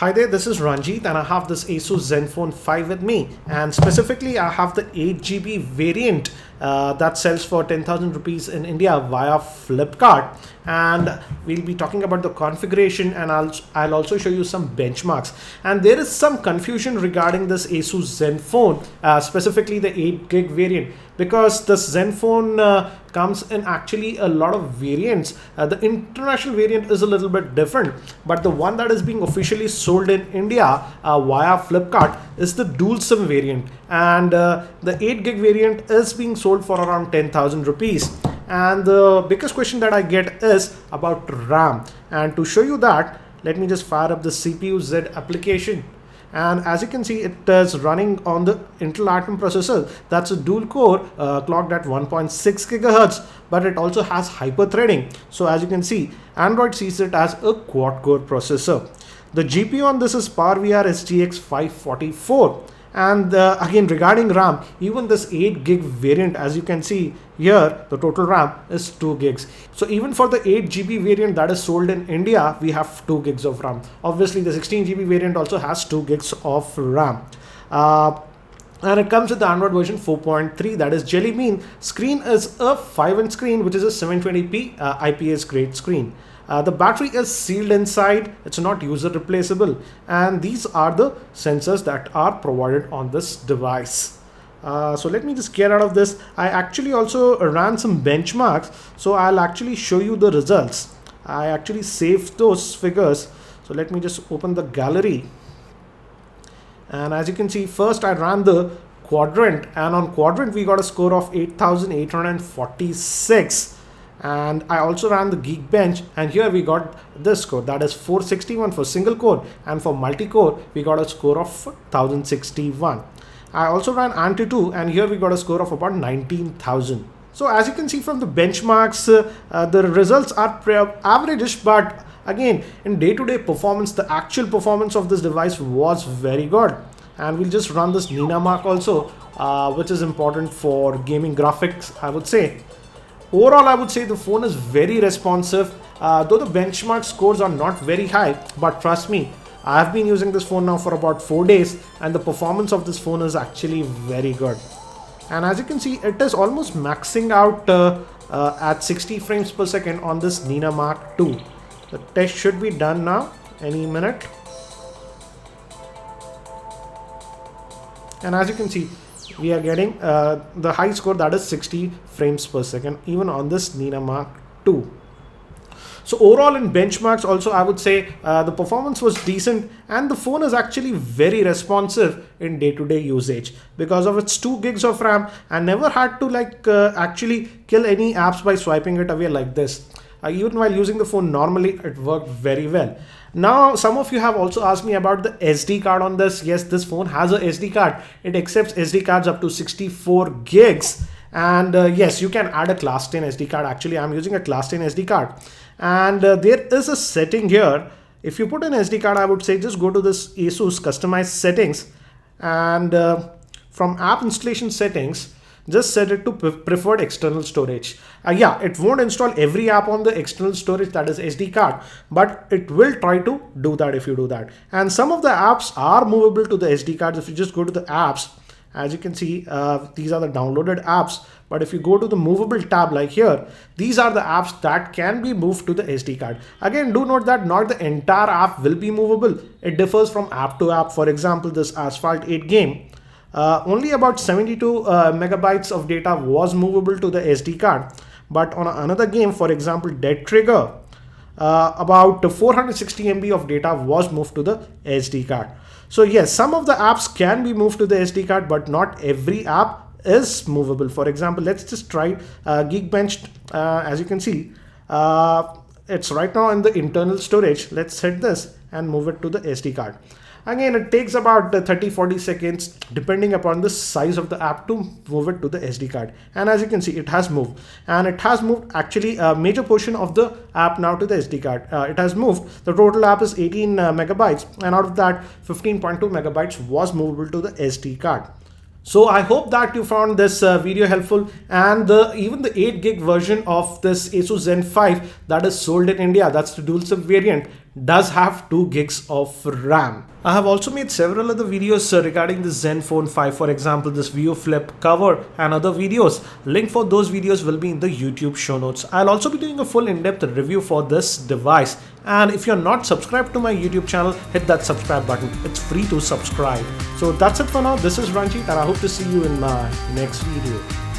Hi there, this is Ranjit and I have this Asus Zenfone 5 with me, and specifically I have the 8GB variant that sells for 10,000 rupees in India via Flipkart, and we'll be talking about the configuration, and I'll also show you some benchmarks. And there is some confusion regarding this Asus Zenfone, specifically the 8GB variant, because this Zenfone comes in actually a lot of variants. The international variant is a little bit different, but the one that is being officially sold in India via Flipkart is the dual SIM variant, and the 8GB variant is being sold for around 10,000 rupees. And the biggest question that I get is about RAM, and to show you that, let me just fire up the CPU Z application. And as you can see, it is running on the Intel Atom processor. That's a dual core clocked at 1.6 gigahertz, but it also has hyper threading. So as you can see, Android sees it as a quad core processor. The GPU on this is PowerVR SGX 544. And again, regarding RAM, even this 8GB variant, as you can see here, the total RAM is 2 gigs. So even for the 8GB variant that is sold in India, we have 2 gigs of RAM. Obviously, the 16GB variant also has 2 gigs of RAM. And it comes with the Android version 4.3, that is Jelly Bean. Screen is a 5-inch screen, which is a 720p IPS grade screen. The battery is sealed inside, it's not user replaceable, and these are the sensors that are provided on this device. So let me just get out of this. I actually also ran some benchmarks, so I'll actually show you the results. I actually saved those figures, so let me just open the gallery. And as you can see, first I ran the quadrant, and on quadrant we got a score of 8,846. And I also ran the Geekbench, and here we got this score, that is 461 for single core, and for multi-core we got a score of 1061. I also ran Antutu, and here we got a score of about 19,000. So as you can see from the benchmarks, the results are average-ish, but again, in day-to-day performance, the actual performance of this device was very good. And we'll just run this Nina mark also, which is important for gaming graphics, I would say. Overall, I would say the phone is very responsive, though the benchmark scores are not very high, but trust me, I have been using this phone now for about 4 days, and the performance of this phone is actually very good. And as you can see, it is almost maxing out at 60 frames per second on this Nina Mark II. The test should be done now, any minute. And as you can see, we are getting the high score, that is 60 frames per second, even on this Nina Mark II. So overall in benchmarks also, I would say the performance was decent, and the phone is actually very responsive in day-to-day usage. Because of its 2 gigs of RAM, I never had to actually kill any apps by swiping it away like this. Even while using the phone normally, it worked very well. Now, some of you have also asked me about the SD card on this. Yes, this phone has a SD card. It accepts SD cards up to 64 gigs. And yes, you can add a class 10 SD card. Actually, I'm using a class 10 SD card. And there is a setting here. If you put an SD card, I would say just go to this Asus customized settings. And from app installation settings, just set it to preferred external storage. Yeah, it won't install every app on the external storage, that is SD card, but it will try to do that if you do that. And some of the apps are movable to the SD cards. If you just go to the apps, as you can see, these are the downloaded apps. But if you go to the movable tab like here, these are the apps that can be moved to the SD card. Again, do note that not the entire app will be movable. It differs from app to app. For example, this Asphalt 8 game, only about 72 megabytes of data was movable to the SD card. But on another game, for example, Dead Trigger, about 460 MB of data was moved to the SD card. So yes, some of the apps can be moved to the SD card, but not every app is movable. For example, let's just try Geekbench. As you can see, it's right now in the internal storage. Let's set this and move it to the SD card. Again, it takes about 30-40 seconds depending upon the size of the app to move it to the SD card. And as you can see, it has moved. And it has moved actually a major portion of the app now to the SD card. It has moved. The total app is 18 megabytes. And out of that, 15.2 megabytes was movable to the SD card. So I hope that you found this video helpful, and even the 8 gig version of this Asus Zen 5 that is sold in India, that's the dual SIM variant, does have 2 gigs of RAM. I have also made several other videos regarding the Zenfone 5, for example this view flip cover and other videos. Link for those videos will be in the YouTube show notes. I'll also be doing a full in-depth review for this device, and if you're not subscribed to my YouTube channel, hit that subscribe button. It's free to subscribe. So that's it for now. This is Ranjit and I hope to see you in my next video.